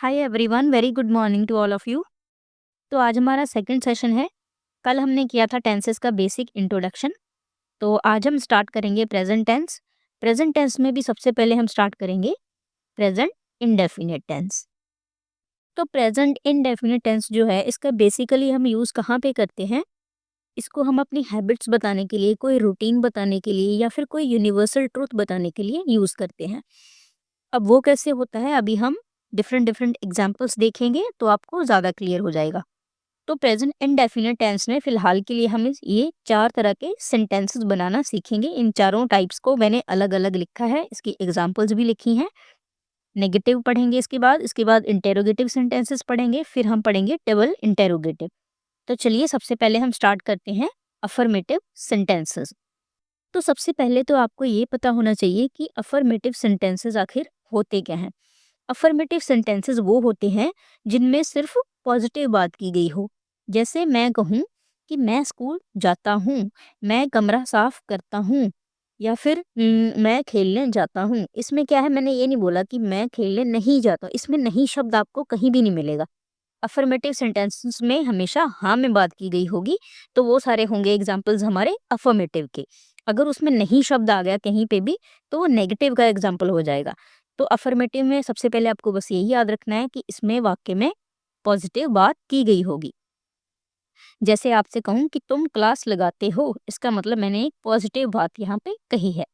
Hi everyone, very good morning to all of you. तो आज हमारा सेकंड सेशन है। कल हमने किया था टेंसेस का बेसिक इंट्रोडक्शन। तो आज हम स्टार्ट करेंगे प्रेजेंट टेंस। प्रेजेंट टेंस में भी सबसे पहले हम स्टार्ट करेंगे प्रेजेंट इंडेफिनिट टेंस। तो प्रेजेंट इंडेफिनिट टेंस जो है, इसका बेसिकली हम यूज़ कहाँ पे करते हैं? इसको हम अपनी हैबिट्स बताने के लिए, कोई रूटीन बताने के लिए या फिर कोई यूनिवर्सल ट्रूथ बताने के लिए यूज़ करते हैं। अब वो कैसे होता है, अभी हम डिफरेंट डिफरेंट एग्जांपल्स देखेंगे तो आपको ज़्यादा क्लियर हो जाएगा। तो प्रेजेंट इंडेफिनिट टेंस में फ़िलहाल के लिए हम ये 4 तरह के सेंटेंसेस बनाना सीखेंगे। इन चारों टाइप्स को मैंने अलग-अलग लिखा है, इसकी एग्जांपल्स भी लिखी हैं। नेगेटिव पढ़ेंगे इसके बाद इंटेरोगेटिव सेंटेंसेस पढ़ेंगे, फिर हम पढ़ेंगे डबल इंटेरोगेटिव। तो चलिए सबसे पहले हम स्टार्ट करते हैं अफर्मेटिव सेंटेंसेस। तो सबसे पहले तो आपको ये पता होना चाहिए कि अफर्मेटिव सेंटेंसेस आखिर होते क्या हैं। अफर्मेटिव सेंटेंसेस वो होते हैं जिनमें सिर्फ पॉजिटिव बात की गई हो। जैसे मैं कहूँ कि मैं स्कूल जाता हूँ, मैं कमरा साफ करता हूँ, या फिर मैं खेलने जाता हूँ। इसमें क्या है, मैंने ये नहीं बोला कि मैं खेलने नहीं जाता, इसमें नहीं शब्द आपको कहीं भी नहीं मिलेगा। अफर्मेटिव सेंटेंसेस में हमेशा हाँ में बात की गई होगी, तो वो सारे होंगे एग्जाम्पल्स हमारे अफर्मेटिव के। अगर उसमें नहीं शब्द आ गया कहीं पे भी तो वो नेगेटिव का एग्जाम्पल हो जाएगा। तो अफर्मेटिव में सबसे पहले आपको बस यही याद रखना है कि इसमें वाक्य में पॉजिटिव बात की गई होगी। जैसे आपसे कहूँ कि तुम क्लास लगाते हो, इसका मतलब मैंने एक पॉजिटिव बात यहाँ पे कही है।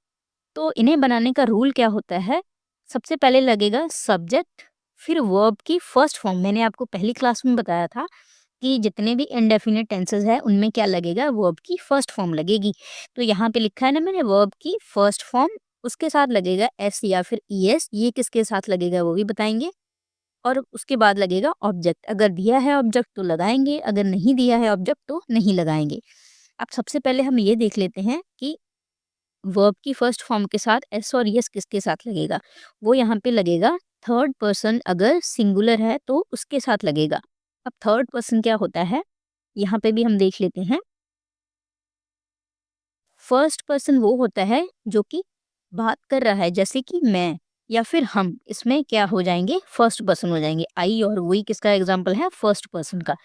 तो इन्हें बनाने का रूल क्या होता है, सबसे पहले लगेगा सब्जेक्ट, फिर वर्ब की फर्स्ट फॉर्म। मैंने आपको पहली क्लास में बताया था कि जितने भी इंडेफिनिट टेंसेस है उनमें क्या लगेगा, वर्ब की फर्स्ट फॉर्म लगेगी। तो यहाँ पे लिखा है ना मैंने, वर्ब की फर्स्ट फॉर्म, उसके साथ लगेगा एस या फिर ईएस। ये किसके साथ लगेगा वो भी बताएंगे। और उसके बाद लगेगा ऑब्जेक्ट। अगर दिया है ऑब्जेक्ट तो लगाएंगे, अगर नहीं दिया है ऑब्जेक्ट तो नहीं लगाएंगे। अब सबसे पहले हम ये देख लेते हैं कि वर्ब की फर्स्ट फॉर्म के साथ एस और यस किसके साथ लगेगा। वो यहाँ पे लगेगा थर्ड पर्सन, अगर सिंगुलर है तो उसके साथ लगेगा। अब थर्ड पर्सन क्या होता है, यहाँ पे भी हम देख लेते हैं। फर्स्ट पर्सन वो होता है जो कि बात कर रहा है, जैसे कि मैं या फिर हम, इसमें क्या हो जाएंगे, फर्स्ट पर्सन हो जाएंगे। आई और वी किसका एग्जाम्पल है, फर्स्ट पर्सन का।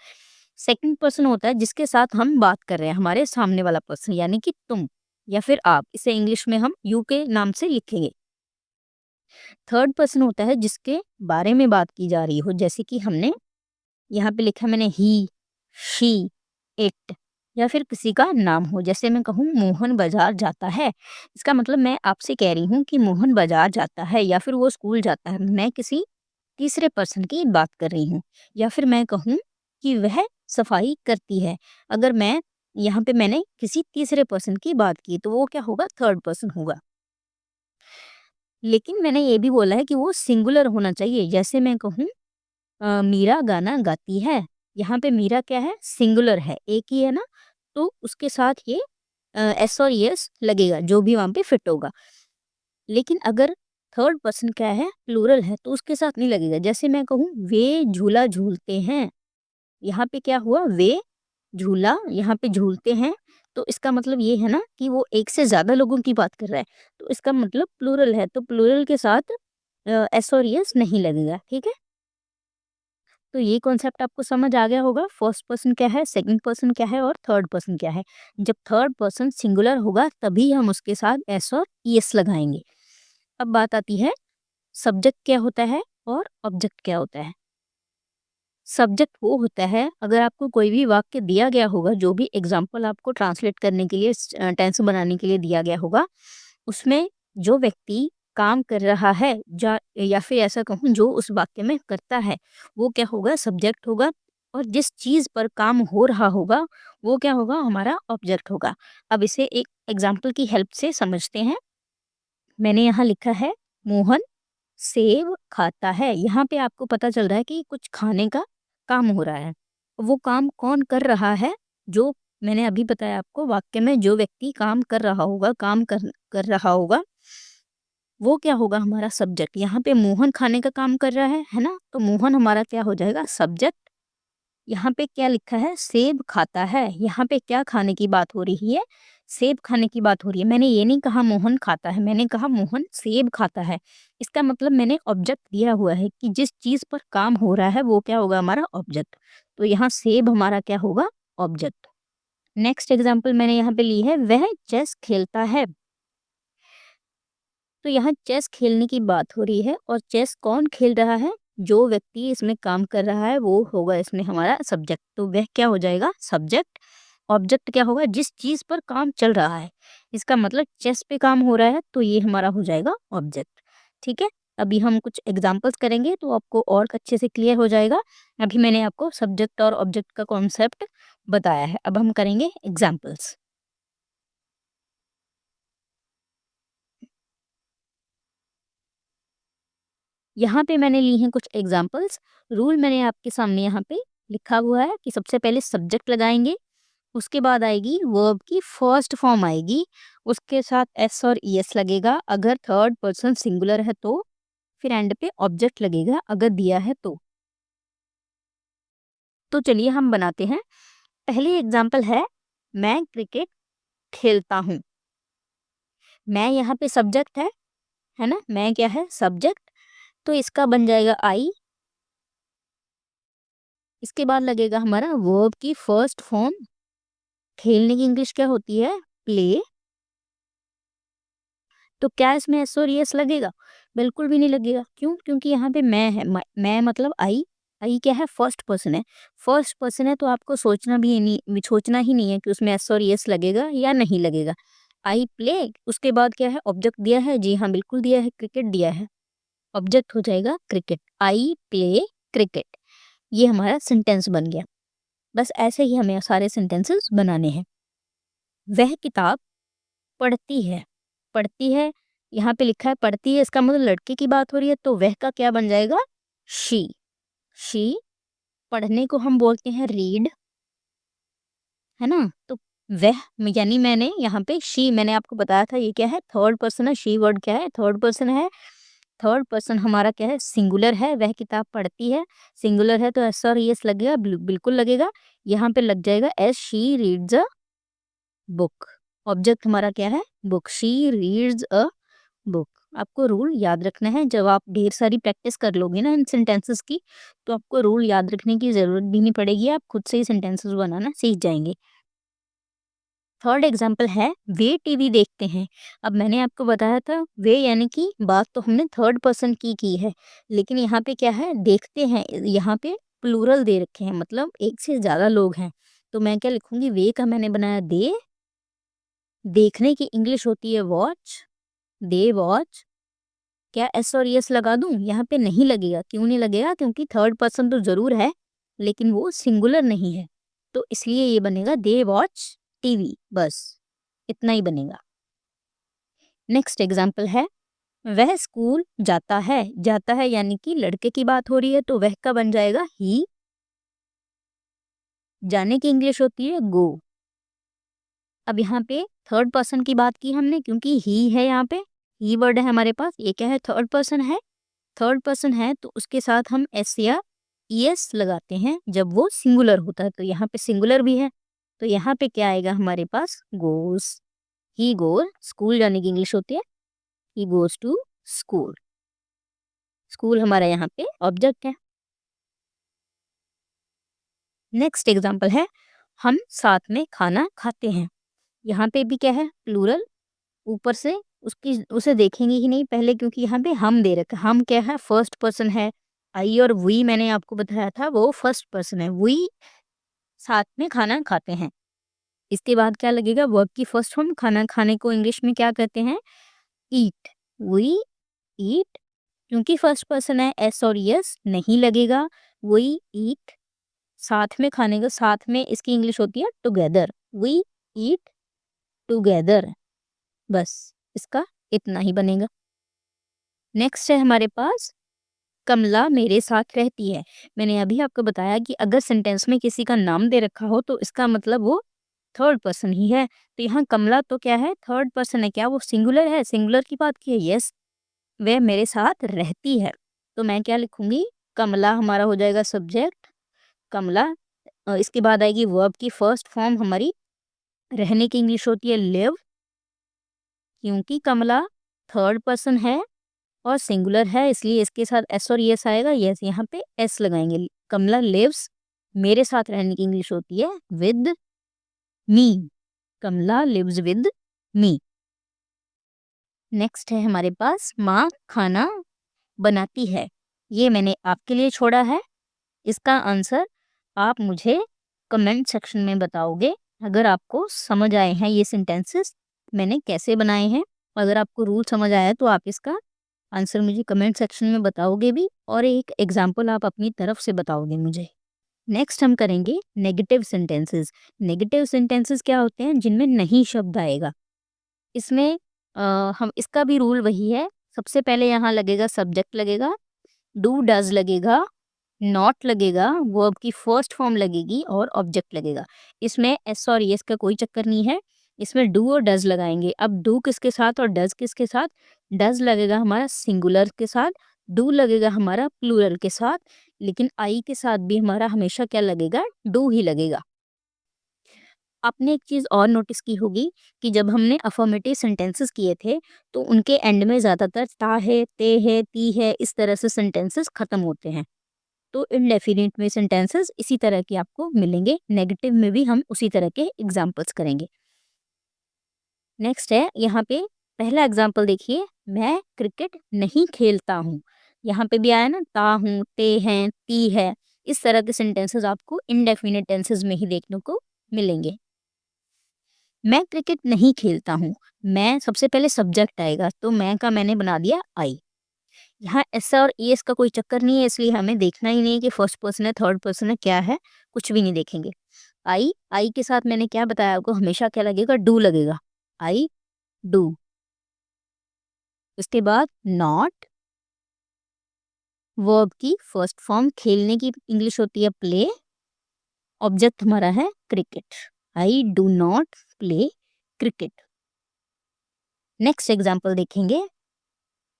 सेकंड पर्सन होता है जिसके साथ हम बात कर रहे हैं, हमारे सामने वाला पर्सन, यानी कि तुम या फिर आप। इसे इंग्लिश में हम यू के नाम से लिखेंगे। थर्ड पर्सन होता है जिसके बारे में बात की जा रही हो, जैसे कि हमने यहाँ पे लिखा मैंने ही, शी, इट, या फिर किसी का नाम हो। जैसे मैं कहूँ मोहन बाजार जाता है, इसका मतलब मैं आपसे कह रही हूँ कि मोहन बाजार जाता है या फिर वो स्कूल जाता है। मैं किसी तीसरे पर्सन की बात कर रही हूँ। या फिर मैं कहूँ कि वह सफाई करती है, अगर मैं यहाँ पे मैंने किसी तीसरे पर्सन की बात की तो वो क्या होगा, थर्ड पर्सन होगा। लेकिन मैंने ये भी बोला है कि वो सिंगुलर होना चाहिए। जैसे मैं कहूँ मीरा गाना गाती है, यहाँ पे मीरा क्या है, सिंगुलर है, एक ही है ना, तो उसके साथ ये एस और यस लगेगा, जो भी वहाँ पे फिट होगा। लेकिन अगर थर्ड पर्सन क्या है, प्लूरल है, तो उसके साथ नहीं लगेगा। जैसे मैं कहूँ वे झूला झूलते हैं, यहाँ पे क्या हुआ, वे झूला यहाँ पे झूलते हैं, तो इसका मतलब ये है ना कि वो एक से ज्यादा लोगों की बात कर रहा है, तो इसका मतलब प्लूरल है, तो प्लूरल के साथ एस और यस नहीं लगेगा। ठीक है, तो ये कॉन्सेप्ट आपको समझ आ गया होगा, फर्स्ट पर्सन क्या है, सेकंड पर्सन क्या है और थर्ड पर्सन क्या है। जब थर्ड पर्सन सिंगुलर होगा तभी हम उसके साथ एस और यस लगाएंगे। अब बात आती है सब्जेक्ट क्या होता है और ऑब्जेक्ट क्या होता है। सब्जेक्ट वो होता है, अगर आपको कोई भी वाक्य दिया गया होगा, जो भी एग्जाम्पल आपको ट्रांसलेट करने के लिए, टेंस बनाने के लिए दिया गया होगा, उसमें जो व्यक्ति काम कर रहा है या फिर ऐसा कहूँ जो उस वाक्य में करता है, वो क्या होगा, सब्जेक्ट होगा। और जिस चीज़ पर काम हो रहा होगा वो क्या होगा, हमारा ऑब्जेक्ट होगा। अब इसे एक एग्जाम्पल की हेल्प से समझते हैं। मैंने यहाँ लिखा है मोहन सेब खाता है। यहाँ पे आपको पता चल रहा है कि कुछ खाने का काम हो रहा है। वो काम कौन कर रहा है, जो मैंने अभी बताया आपको, वाक्य में जो व्यक्ति काम कर रहा होगा, कर रहा होगा, वो क्या होगा, हमारा सब्जेक्ट। यहाँ पे मोहन खाने का काम कर रहा है ना, तो मोहन हमारा क्या हो जाएगा, सब्जेक्ट। यहाँ पे क्या लिखा है, सेब खाता है। यहाँ पे क्या खाने की बात हो रही है, सेब खाने की बात हो रही है। मैंने ये नहीं कहा मोहन खाता है, मैंने कहा मोहन सेब खाता है। इसका मतलब मैंने ऑब्जेक्ट दिया हुआ है कि जिस चीज़ पर काम हो रहा है वो क्या होगा, हमारा ऑब्जेक्ट। तो यहाँ सेब हमारा क्या होगा, ऑब्जेक्ट। नेक्स्ट एग्जाम्पल मैंने यहाँ पे ली है, वह चेस खेलता है। तो यहाँ चेस खेलने की बात हो रही है और चेस कौन खेल रहा है, जो व्यक्ति इसमें काम कर रहा है वो होगा इसमें हमारा सब्जेक्ट। तो वह क्या हो जाएगा, सब्जेक्ट। ऑब्जेक्ट क्या होगा, जिस चीज़ पर काम चल रहा है। इसका मतलब चेस पे काम हो रहा है तो ये हमारा हो जाएगा ऑब्जेक्ट। ठीक है, अभी हम कुछ एग्जाम्पल्स करेंगे तो आपको और अच्छे से क्लियर हो जाएगा। अभी मैंने आपको सब्जेक्ट और ऑब्जेक्ट का कॉन्सेप्ट बताया है, अब हम करेंगे एग्जाम्पल्स। यहाँ पे मैंने ली हैं कुछ एग्जाम्पल्स। रूल मैंने आपके सामने यहाँ पे लिखा हुआ है कि सबसे पहले सब्जेक्ट लगाएंगे, उसके बाद आएगी वर्ब की फर्स्ट फॉर्म आएगी, उसके साथ एस और ईएस लगेगा अगर थर्ड पर्सन सिंगुलर है तो, फिर एंड पे ऑब्जेक्ट लगेगा अगर दिया है तो। चलिए हम बनाते हैं। पहली एग्जाम्पल है, मैं क्रिकेट खेलता हूँ। मैं यहाँ पे सब्जेक्ट है ना, मैं क्या है, सब्जेक्ट। तो इसका बन जाएगा आई। इसके बाद लगेगा हमारा वर्ब की फर्स्ट फॉर्म। खेलने की इंग्लिश क्या होती है, प्ले। तो क्या इसमें एस और एस लगेगा, बिल्कुल भी नहीं लगेगा। क्यों, क्योंकि यहाँ पे मैं है, मैं मतलब आई। आई क्या है, फर्स्ट पर्सन है। फर्स्ट पर्सन है तो आपको सोचना भी नहीं, सोचना ही नहीं है कि उसमें एस और एस लगेगा या नहीं लगेगा। आई प्ले, उसके बाद क्या है, ऑब्जेक्ट दिया है, जी हाँ बिल्कुल दिया है, क्रिकेट दिया है। ऑब्जेक्ट हो जाएगा क्रिकेट, आई प्ले क्रिकेट। ये हमारा सेंटेंस बन गया। बस ऐसे ही हमें सारे सेंटेंसेस बनाने हैं। वह किताब पढ़ती है, पढ़ती है, यहाँ पे लिखा है पढ़ती है, इसका मतलब लड़के की बात हो रही है तो वह का क्या बन जाएगा, शी। शी, पढ़ने को हम बोलते हैं रीड, है ना। तो वह यानी मैंने यहाँ पे शी, मैंने आपको बताया था ये क्या है, थर्ड पर्सन है। शी वर्ड क्या है, थर्ड पर्सन है। थर्ड पर्सन हमारा क्या है, सिंगुलर है। वह किताब पढ़ती है, सिंगुलर है तो एस और एस लगेगा, बिल्कुल लगेगा। यहाँ पे लग जाएगा S, she reads a book. Object हमारा क्या है, book. She reads a book. आपको रूल याद रखना है, जब आप ढेर सारी प्रैक्टिस कर लोगे ना इन सेंटेंसेस की तो आपको रूल याद रखने की ज़रूरत भी नहीं पड़ेगी, आप खुद से ही सेंटेंसेस बनाना सीख जाएंगे। थर्ड एग्जाम्पल है, वे टीवी देखते हैं। अब मैंने आपको बताया था वे यानी कि बात तो हमने थर्ड पर्सन की है, लेकिन यहाँ पे क्या है, देखते हैं, यहाँ पे प्लूरल दे रखे हैं, मतलब एक से ज़्यादा लोग हैं। तो मैं क्या लिखूंगी, वे का मैंने बनाया दे। देखने की इंग्लिश होती है वॉच, दे वॉच। क्या एस और यस लगा दूं, यहाँ पे नहीं लगेगा। क्यों नहीं लगेगा, क्योंकि थर्ड पर्सन तो जरूर है लेकिन वो सिंगुलर नहीं है, तो इसलिए ये बनेगा दे वॉच टीवी, बस इतना ही बनेगा। नेक्स्ट एग्जाम्पल है, वह स्कूल जाता है। जाता है यानी कि लड़के की बात हो रही है तो वह का बन जाएगा ही। जाने की इंग्लिश होती है गो। अब यहाँ पे थर्ड पर्सन की बात की हमने क्योंकि ही है, यहाँ पे ही वर्ड है हमारे पास। ये क्या है, थर्ड पर्सन है। थर्ड पर्सन है तो उसके साथ हम एस या ईएस लगाते हैं जब वो सिंगुलर होता है। तो यहाँ पे सिंगुलर भी है तो यहाँ पे क्या आएगा हमारे पास, गोस। ही गोज, स्कूल जाने की इंग्लिश होती है he goes to school. School हमारा यहाँ पे ऑब्जेक्ट है। नेक्स्ट एग्जाम्पल है, हम साथ में खाना खाते हैं। यहाँ पे भी क्या है, प्लूरल। ऊपर से उसकी उसे देखेंगे ही नहीं पहले क्योंकि यहाँ पे हम दे रखा। हम क्या है, फर्स्ट पर्सन है। आई और वी मैंने आपको बताया था वो फर्स्ट पर्सन है। वी साथ में खाना खाते हैं। इसके बाद क्या लगेगा, वर्ब की फर्स्ट फॉर्म। खाना खाने को इंग्लिश में क्या कहते हैं, ईट। We eat. क्योंकि फर्स्ट पर्सन है एस और यस नहीं लगेगा। वी ईट, साथ में खाने का, साथ में इसकी इंग्लिश होती है टुगेदर। वी ईट टुगेदर, बस इसका इतना ही बनेगा। नेक्स्ट है हमारे पास, कमला मेरे साथ रहती है। मैंने अभी आपको बताया कि अगर सेंटेंस में किसी का नाम दे रखा हो तो इसका मतलब वो थर्ड पर्सन ही है। तो यहाँ कमला तो क्या है, थर्ड पर्सन है। क्या वो सिंगुलर है, सिंगुलर की बात की है, यस। वह मेरे साथ रहती है तो मैं क्या लिखूंगी, कमला हमारा हो जाएगा सब्जेक्ट। कमला इसके बाद आएगी वर्ब की फर्स्ट फॉर्म हमारी रहने की इंग्लिश होती है लिव, क्योंकि कमला थर्ड पर्सन है और सिंगुलर है इसलिए इसके साथ एस और यस आएगा। यस यहाँ पे एस लगाएंगे। कमला लिव्स मेरे साथ रहने की इंग्लिश होती है with me. Kamla lives with me. Next है हमारे पास माँ खाना बनाती है। ये मैंने आपके लिए छोड़ा है। इसका आंसर आप मुझे कमेंट सेक्शन में बताओगे। अगर आपको समझ आए हैं ये सेंटेंसेस मैंने कैसे बनाए हैं, अगर आपको रूल समझ आया तो आप इसका आंसर मुझे कमेंट सेक्शन में बताओगे भी, और एक एग्जाम्पल आप अपनी तरफ से बताओगे मुझे। नेक्स्ट हम करेंगे नेगेटिव सेंटेंसेस। नेगेटिव सेंटेंसेस क्या होते हैं? जिनमें नहीं शब्द आएगा। इसमें हम इसका भी रूल वही है। सबसे पहले यहाँ लगेगा सब्जेक्ट लगेगा, डू डज लगेगा, नॉट लगेगा, वर्ब की फर्स्ट फॉर्म लगेगी और ऑब्जेक्ट लगेगा। इसमें एस और यस का कोई चक्कर नहीं है। इसमें डू और डज लगाएंगे। अब डू किसके साथ और डज किसके साथ? डज लगेगा हमारा सिंगुलर के साथ, डू लगेगा हमारा प्लूरल के साथ, लेकिन आई के साथ भी हमारा हमेशा क्या लगेगा? डू ही लगेगा। आपने एक चीज़ और नोटिस की होगी कि जब हमने अफर्मेटिव सेंटेंसेस किए थे तो उनके एंड में ज़्यादातर ता है, ते है, ती है, इस तरह से सेंटेंसेस खत्म होते हैं। तो इनडेफिनिट में सेंटेंसेस इसी तरह के आपको मिलेंगे। नेगेटिव में भी हम उसी तरह के एग्जाम्पल्स करेंगे। नेक्स्ट है यहाँ पे पहला एग्जाम्पल देखिए, मैं क्रिकेट नहीं खेलता हूँ। यहाँ पे भी आया ना, ता हूँ, ते हैं, ती है। इस तरह के सेंटेंसेस आपको इनडेफिनिट टेंसेस में ही देखने को मिलेंगे। मैं क्रिकेट नहीं खेलता हूँ। मैं सबसे पहले सब्जेक्ट आएगा तो मैं का मैंने बना दिया आई। यहाँ एस और एस का कोई चक्कर नहीं है, इसलिए हमें देखना ही नहीं कि फर्स्ट पर्सन है, थर्ड पर्सन है, क्या है, कुछ भी नहीं देखेंगे। आई के साथ मैंने क्या बताया आपको? हमेशा क्या लगेगा? डू लगेगा। I do. उसके बाद नॉट, वर्ब की फर्स्ट फॉर्म खेलने की इंग्लिश होती है प्ले, ऑब्जेक्ट हमारा है cricket. I do not play cricket. Next example देखेंगे,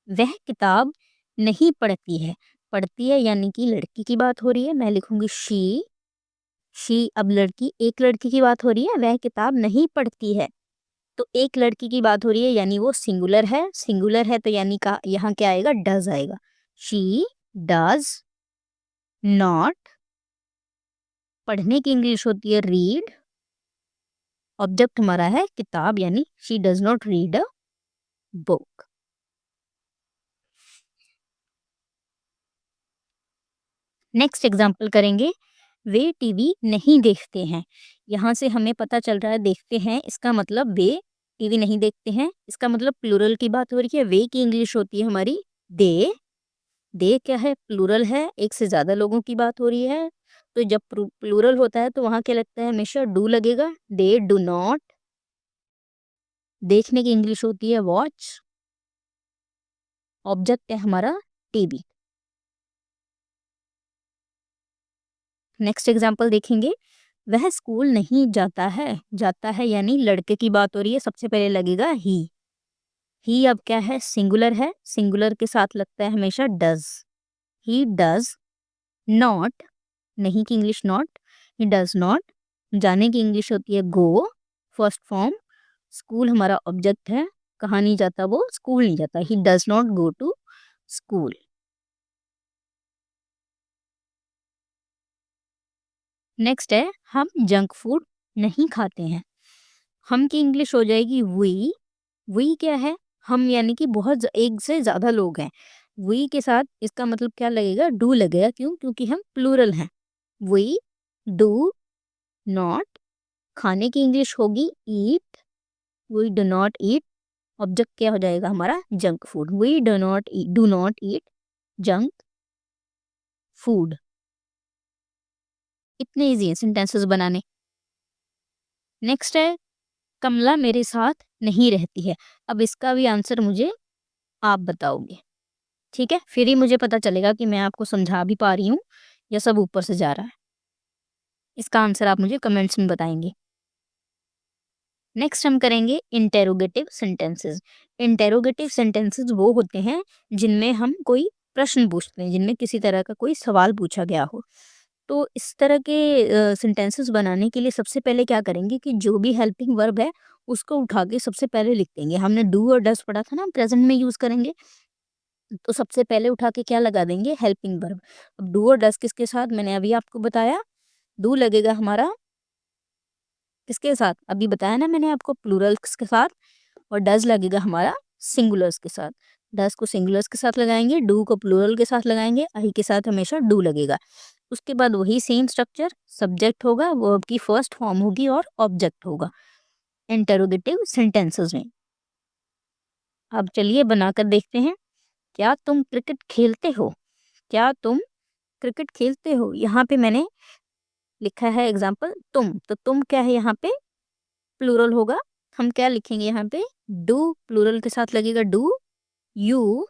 वह किताब नहीं पढ़ती है। पढ़ती है यानी कि लड़की की बात हो रही है, मैं लिखूंगी शी। अब लड़की, एक लड़की की बात हो रही है, वह किताब नहीं पढ़ती है। तो एक लड़की की बात हो रही है यानी वो सिंगुलर है। सिंगुलर है तो यानी का यहाँ क्या आएगा? डज आएगा। शी डज नॉट, पढ़ने की इंग्लिश होती है रीड, ऑब्जेक्ट हमारा है किताब यानी she does not read a book. Next example करेंगे, वे टीवी नहीं देखते हैं। यहाँ से हमें पता चल रहा है देखते हैं, इसका मतलब वे टीवी नहीं देखते हैं। इसका मतलब प्लूरल की बात हो रही है। वे की इंग्लिश होती है हमारी दे। दे क्या है? प्लूरल है, एक से ज़्यादा लोगों की बात हो रही है। तो जब प्लूरल होता है तो वहाँ क्या लगता है? हमेशा डू लगेगा। They do not. देखने की इंग्लिश होती है वॉच, ऑब्जेक्ट है हमारा टीवी। नेक्स्ट एग्जाम्पल देखेंगे, वह स्कूल नहीं जाता है। जाता है यानी लड़के की बात हो रही है, सबसे पहले लगेगा ही अब क्या है? सिंगुलर है, सिंगुलर के साथ लगता है हमेशा डज। ही डज नॉट, नहीं की English not, he does not. जाने की इंग्लिश होती है गो, फर्स्ट फॉर्म। स्कूल हमारा ऑब्जेक्ट है, कहाँ नहीं जाता वो? स्कूल नहीं जाता। He does not go to school. Next है, हम जंक फूड नहीं खाते हैं। हम की इंग्लिश हो जाएगी वी क्या है? हम यानी कि बहुत एक से ज़्यादा लोग हैं। वी के साथ इसका मतलब क्या लगेगा? डू लगेगा। क्यों? क्योंकि हम प्लूरल हैं। वी डू नॉट, खाने की इंग्लिश होगी eat. We do not eat, object क्या हो जाएगा हमारा? Junk food. We do not eat junk food. इतने ईजी है सेंटेंसेस बनाने। नेक्स्ट है, कमला मेरे साथ नहीं रहती है। अब इसका भी आंसर मुझे आप बताओगे, ठीक है? फिर ही मुझे पता चलेगा कि मैं आपको समझा भी पा रही हूँ या सब ऊपर से जा रहा है। इसका आंसर आप मुझे कमेंट्स में बताएंगे। नेक्स्ट हम करेंगे इंटेरोगेटिव सेंटेंसेस। इंटेरोगेटिव सेंटेंसेस वो होते हैं जिनमें हम कोई प्रश्न पूछते हैं, जिनमें किसी तरह का कोई सवाल पूछा गया हो। तो इस तरह के सेंटेंसेस बनाने के लिए सबसे पहले क्या करेंगे कि जो भी हेल्पिंग वर्ब है उसको उठा के सबसे पहले लिख देंगे। हमने डू और डज पढ़ा था ना, प्रेजेंट में यूज़ करेंगे, तो सबसे पहले उठा के क्या लगा देंगे, हेल्पिंग वर्ब। अब डू और डज किसके साथ, मैंने अभी आपको बताया, डू लगेगा हमारा किसके साथ, अभी बताया ना मैंने आपको, प्लूरल्स के साथ, और डज लगेगा हमारा सिंगुलर्स के साथ। डज को सिंगुलर्स के साथ लगाएंगे, डू को प्लूरल के साथ लगाएंगे, आई के साथ हमेशा डू लगेगा। उसके बाद वही सेम स्ट्रक्चर, सब्जेक्ट होगा, वर्ब की फर्स्ट फॉर्म होगी और ऑब्जेक्ट होगा इंटरोगेटिव सेंटेंसेस में। अब चलिए बनाकर देखते हैं। क्या तुम क्रिकेट खेलते हो, क्या तुम क्रिकेट खेलते हो, यहाँ पे मैंने लिखा है एग्जाम्पल तुम, तो तुम क्या है यहाँ पे, प्लूरल होगा। हम क्या लिखेंगे यहाँ पे, डू प्लूरल के साथ लगेगा डू। यू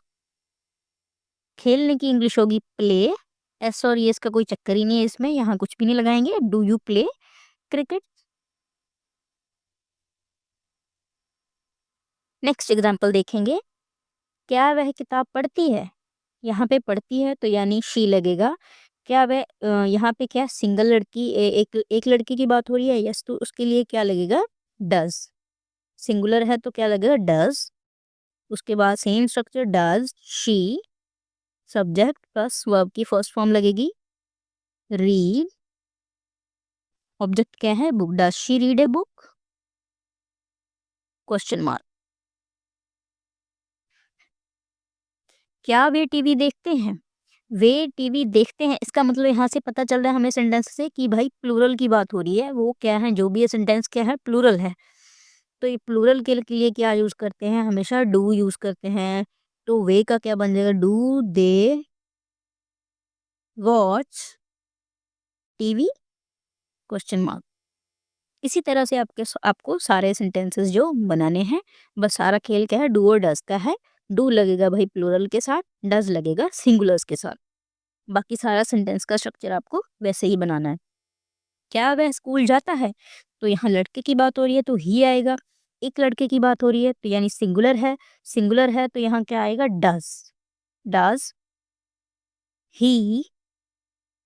खेलने की इंग्लिश होगी प्ले। एस और एस का कोई चक्कर ही नहीं है इसमें, यहाँ कुछ भी नहीं लगाएंगे, do you play cricket. Next example देखेंगे। क्या वह किताब पढ़ती है, यहाँ पे पढ़ती है तो यानी शी लगेगा। क्या वह यहाँ पे क्या सिंगल लड़की एक लड़की की बात हो रही है, यस, तो उसके लिए क्या लगेगा, डज। सिंगुलर है तो क्या लगेगा, डज। उसके बाद same structure, does she, subject plus verb की फर्स्ट फॉर्म लगेगी रीड। ऑब्जेक्ट क्या है, book, does she read a book, question mark. क्या वे टीवी देखते हैं, वे टीवी देखते हैं, इसका मतलब यहाँ से पता चल रहा है हमें सेंटेंस से कि भाई प्लूरल की बात हो रही है। वो क्या है, जो भी ये सेंटेंस क्या है, प्लूरल है। तो ये प्लूरल के लिए क्या यूज करते हैं, हमेशा डू यूज करते हैं। तो वे का क्या बन जाएगा, do they watch TV, question mark. इसी तरह से आपको सारे सेंटेंसेस जो बनाने हैं, बस सारा खेल क्या है, डू और डज का है। डू लगेगा भाई प्लूरल के साथ, डज लगेगा सिंगुलर्स के साथ। बाकी सारा सेंटेंस का स्ट्रक्चर आपको वैसे ही बनाना है। क्या वह स्कूल जाता है, तो यहाँ लड़के की बात हो रही है तो ही आएगा। एक लड़के की बात हो रही है तो यानी सिंगुलर है, सिंगुलर है तो यहाँ क्या आएगा, डज। डज ही,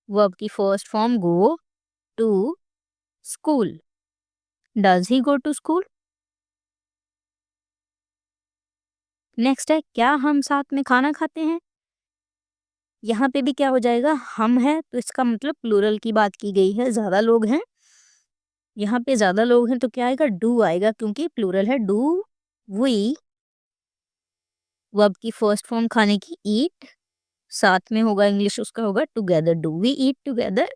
वर्ब की first form go to school, does he go to school. Next है, क्या हम साथ में खाना खाते हैं, यहाँ पे भी क्या हो जाएगा, हम है तो इसका मतलब प्लूरल की बात की गई है, ज्यादा लोग हैं। यहाँ पे ज्यादा लोग हैं तो क्या आएगा, डू आएगा, क्योंकि प्लूरल है। डू वी, वर्ब की फर्स्ट फॉर्म खाने की ईट, साथ में होगा इंग्लिश उसका होगा together, do we eat together,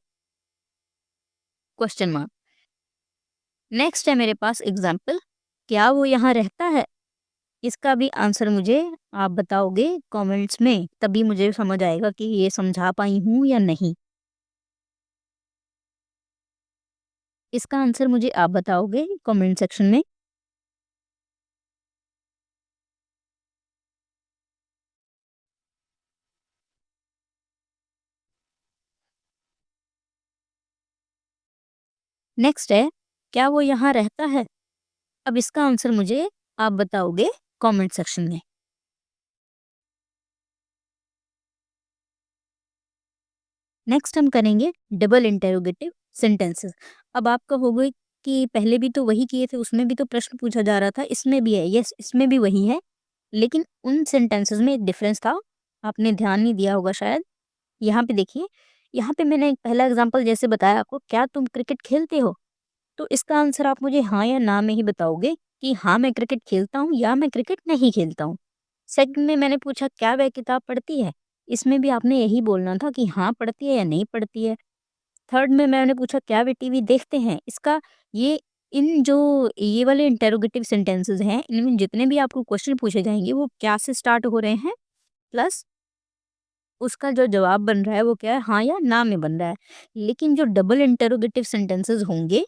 question mark. Next है मेरे पास एग्जाम्पल, क्या वो यहाँ रहता है, इसका भी आंसर मुझे आप बताओगे कमेंट्स में, तभी मुझे समझ आएगा कि ये समझा पाई हूँ या नहीं। इसका आंसर मुझे आप बताओगे कमेंट सेक्शन में। नेक्स्ट है, क्या वो यहाँ रहता है, अब इसका आंसर मुझे आप बताओगे कमेंट सेक्शन में। नेक्स्ट हम करेंगे डबल इंटेरोगेटिव सेंटेंसेस। अब आप कहोगे कि पहले भी तो वही किए थे, उसमें भी तो प्रश्न पूछा जा रहा था, इसमें भी है, यस इसमें भी वही है, लेकिन उन सेंटेंसेस में एक डिफरेंस था, आपने ध्यान नहीं दिया होगा शायद। यहाँ पे देखिए, यहाँ पे मैंने एक पहला एग्जांपल जैसे बताया आपको, क्या तुम क्रिकेट खेलते हो, तो इसका आंसर आप मुझे हाँ या ना में ही बताओगे कि हाँ मैं क्रिकेट खेलता हूँ या मैं क्रिकेट नहीं खेलता हूँ। सेकंड में मैंने पूछा क्या वह किताब पढ़ती है, इसमें भी आपने यही बोलना था कि हाँ पढ़ती है या नहीं पढ़ती है। थर्ड में मैंने पूछा क्या वे टीवी देखते हैं, इसका ये इन जो ये वाले इंटेरोगेटिव सेंटेंसेस हैं, इनमें जितने भी आपको क्वेश्चन पूछे जाएंगे वो क्या से स्टार्ट हो रहे हैं, प्लस उसका जो जवाब बन रहा है वो क्या है, हाँ या ना में बन रहा है। लेकिन जो डबल इंटेरोगेटिव सेंटेंसेस होंगे,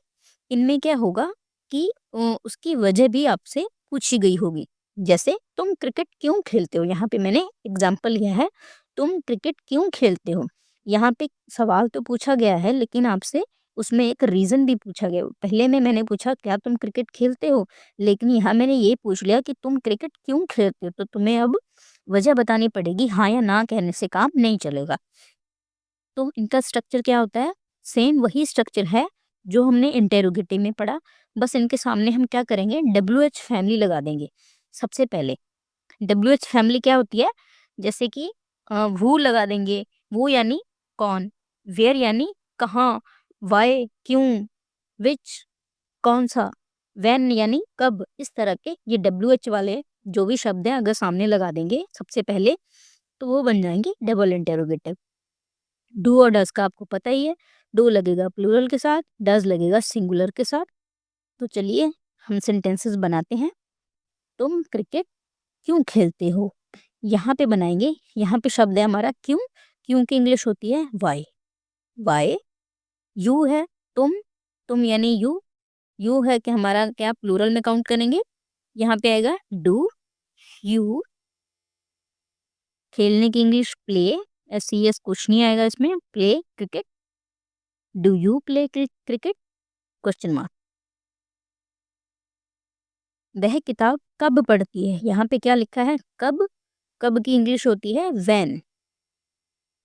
इनमें क्या होगा कि उसकी वजह भी आपसे पूछी गई होगी। जैसे तुम क्रिकेट क्यों खेलते हो, यहाँ पे मैंने एग्जाम्पल लिया है, तुम क्रिकेट क्यों खेलते हो। यहाँ पे सवाल तो पूछा गया है लेकिन आपसे उसमें एक रीजन भी पूछा गया। पहले में मैंने पूछा क्या तुम क्रिकेट खेलते हो, लेकिन यहाँ मैंने ये पूछ लिया कि तुम क्रिकेट क्यों खेलते हो, तो तुम्हें अब वजह बतानी पड़ेगी, हाँ या ना कहने से काम नहीं चलेगा। तो इनका स्ट्रक्चर क्या होता है, सेम वही स्ट्रक्चर है जो हमने इंटेरोगेटिव में पढ़ा, बस इनके सामने हम क्या करेंगे, WH फैमिली लगा देंगे। सबसे पहले WH फैमिली क्या होती है, जैसे कि वो लगा देंगे, वो यानी कौन, वेयर यानी कहाँ, वाई क्यों, विच कौन सा, व्हेन यानी कब। इस तरह के ये WH वाले जो भी शब्द हैं अगर सामने लगा देंगे सबसे पहले तो वो बन जाएंगे डबल इंटेरोगेटिव। डू और डज का आपको पता ही है, डू लगेगा प्लूरल के साथ, डज लगेगा सिंगुलर के साथ। तो चलिए हम सेंटेंसेस बनाते हैं। तुम क्रिकेट क्यों खेलते हो, यहाँ पे बनाएंगे। यहाँ पे शब्द है हमारा क्यों, क्यों की इंग्लिश होती है वाई। वाई, यू है तुम यानी यू है कि हमारा क्या प्लूरल में काउंट करेंगे, यहाँ पे आएगा डू यू। खेलने की इंग्लिश प्ले, SES कुछ नहीं आएगा इसमें, play cricket. Do you play cricket, question mark. वह किताब कब पढ़ती है, यहाँ पे क्या लिखा है कब, कब की इंग्लिश होती है व्हेन।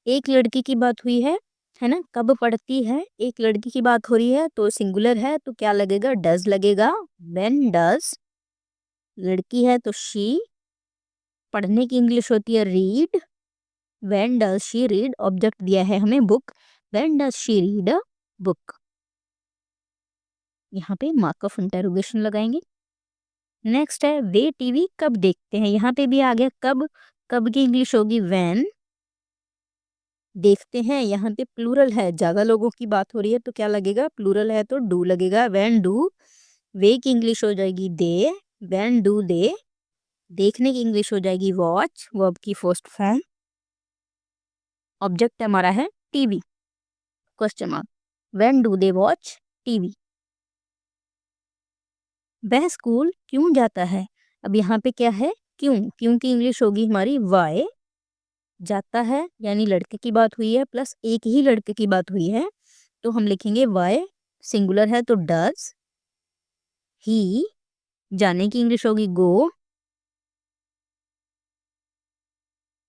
एक लड़की की बात हुई है ना, कब पढ़ती है, एक लड़की की बात हो रही है तो सिंगुलर है तो क्या लगेगा, डज लगेगा, व्हेन डज। लड़की है तो शी, पढ़ने की इंग्लिश होती है read, when does she read. Object दिया है हमें book, when does she read a book. यहाँ पे मार्क ऑफ इंटरोगेशन लगाएंगे। नेक्स्ट है वे टीवी कब देखते हैं, यहाँ पे भी आ गया कब, कब की इंग्लिश होगी व्हेन। देखते हैं यहाँ पे प्लूरल है, ज्यादा लोगों की बात हो रही है तो क्या लगेगा, प्लूरल है तो डू लगेगा, व्हेन डू। वे की इंग्लिश हो जाएगी दे, व्हेन डू दे। देखने की इंग्लिश हो जाएगी वॉच, वर्ब की फर्स्ट फॉर्म। ऑब्जेक्ट हमारा है TV, question mark, when do they watch TV. वह स्कूल क्यों जाता है, अब यहाँ पे क्या है क्यों, क्यों की इंग्लिश होगी हमारी वाई। जाता है यानी लड़के की बात हुई है प्लस एक ही लड़के की बात हुई है तो हम लिखेंगे वाई, सिंगुलर है तो डज। ही, जाने की इंग्लिश होगी go,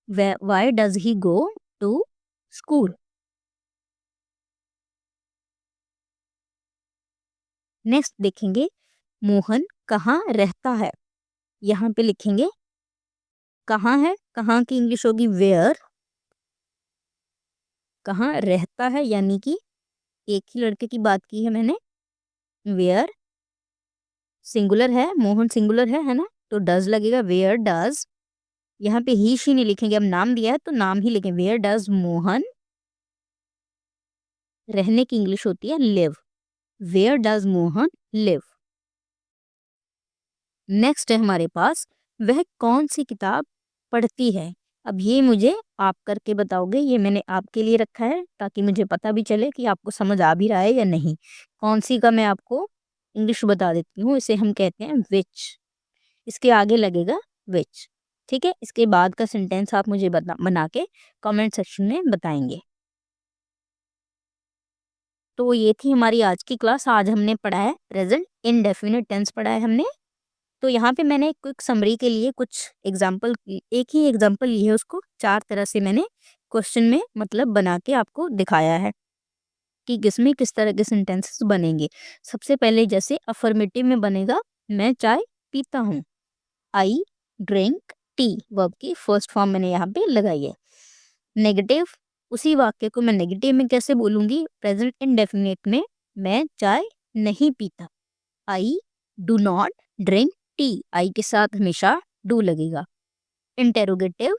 why does he go to school. Next देखेंगे मोहन कहाँ रहता है, यहाँ पे लिखेंगे कहाँ है, कहाँ की इंग्लिश होगी वेयर। कहाँ रहता है यानी कि एक ही लड़के की बात की है मैंने, वेयर सिंगुलर है, मोहन सिंगुलर है ना, तो डज लगेगा वेयर डज। यहाँ पे ही शी नहीं लिखेंगे, अब नाम दिया है तो नाम ही लिखेंगे, वेयर डज मोहन। रहने की इंग्लिश होती है live, where does Mohan live. Next है हमारे पास वह कौन सी किताब पढ़ती है, अब ये मुझे आप करके बताओगे, ये मैंने आपके लिए रखा है ताकि मुझे पता भी चले कि आपको समझ आ भी रहा है या नहीं। कौन सी का मैं आपको इंग्लिश बता देती हूँ, इसे हम कहते हैं विच, इसके आगे लगेगा विच। ठीक है, इसके बाद का सेंटेंस आप मुझे बना के कमेंट सेक्शन में बताएंगे। तो ये थी हमारी आज की क्लास। आज हमने पढ़ा है प्रेजेंट इंडेफिनिट टेंस पढ़ा है हमने। तो यहाँ पे मैंने क्विक समरी के लिए कुछ एग्जाम्पल, एक ही एग्जाम्पल ली है, उसको 4 तरह से मैंने क्वेश्चन में मतलब बना के आपको दिखाया है कि किसमें किस तरह के सेंटेंसेस बनेंगे। सबसे पहले जैसे अफर्मेटिव में बनेगा मैं चाय पीता हूँ, आई ड्रिंक टी, वर्ब की फर्स्ट फॉर्म मैंने यहाँ पे लगाई है। नेगेटिव, उसी वाक्य को मैं नेगेटिव में कैसे बोलूंगी, प्रेजेंट इंडेफिनिट में मैं चाय नहीं पीता, I do not drink tea, I के साथ हमेशा डू लगेगा। इंटेरोगेटिव,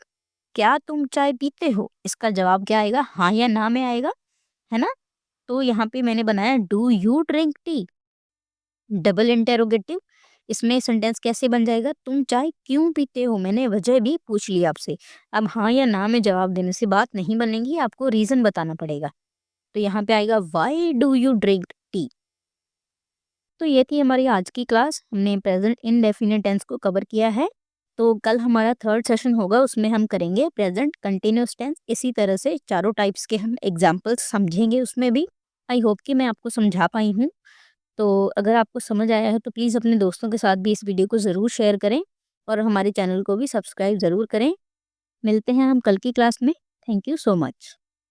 क्या तुम चाय पीते हो, इसका जवाब क्या आएगा, हाँ या ना में आएगा, है ना। तो यहाँ पे मैंने बनाया do you drink tea. Double interrogative, इसमें सेंटेंस कैसे बन जाएगा, तुम चाय क्यों पीते हो, मैंने वजह भी पूछ ली आपसे। अब हाँ या ना में जवाब देने से बात नहीं बनेगी, आपको रीजन बताना पड़ेगा। तो यहाँ पे आएगा why do you drink tea. तो ये थी हमारी आज की क्लास, हमने प्रेजेंट इंडेफिनिट टेंस को कवर किया है। तो कल हमारा थर्ड सेशन होगा, उसमें हम करेंगे प्रेजेंट कंटिन्यूअस टेंस। इसी तरह से चारों टाइप्स के हम एग्जाम्पल्स समझेंगे उसमें भी। आई होप कि मैं आपको समझा पाई हूँ। तो अगर आपको समझ आया है तो प्लीज़ अपने दोस्तों के साथ भी इस वीडियो को ज़रूर शेयर करें और हमारे चैनल को भी सब्सक्राइब ज़रूर करें। मिलते हैं हम कल की क्लास में। Thank you so much.